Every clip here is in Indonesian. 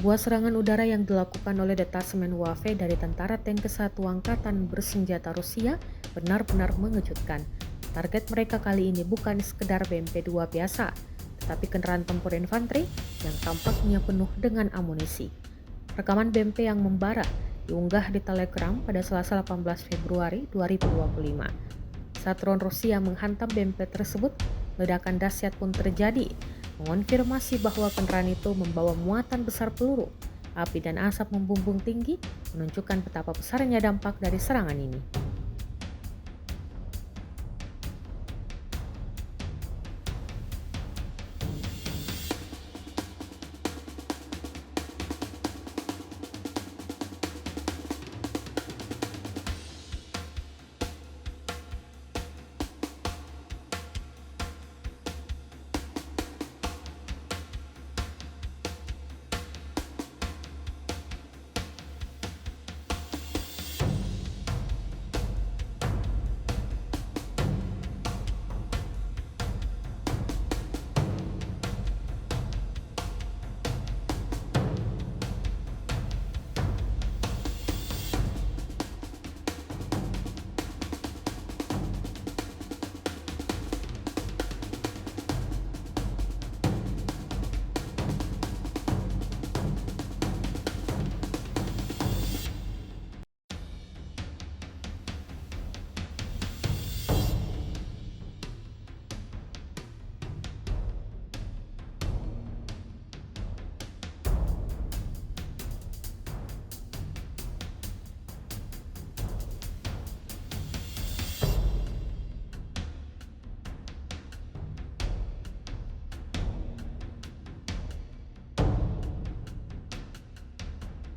Sebuah serangan udara yang dilakukan oleh detasemen UAV dari Tentara Tank Kesatuan Angkatan Bersenjata Rusia benar-benar mengejutkan. Target mereka kali ini bukan sekedar BMP-2 biasa, tetapi kendaraan tempur infanteri yang tampaknya penuh dengan amunisi. Rekaman BMP yang membara diunggah di Telegram pada Selasa 18 Februari 2025. Saat drone Rusia menghantam BMP tersebut, ledakan dahsyat pun terjadi, mengonfirmasi bahwa kendaraan itu membawa muatan besar peluru. Api dan asap membumbung tinggi, menunjukkan betapa besarnya dampak dari serangan ini.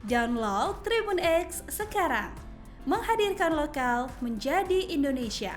Download Tribun X sekarang, menghadirkan lokal menjadi Indonesia.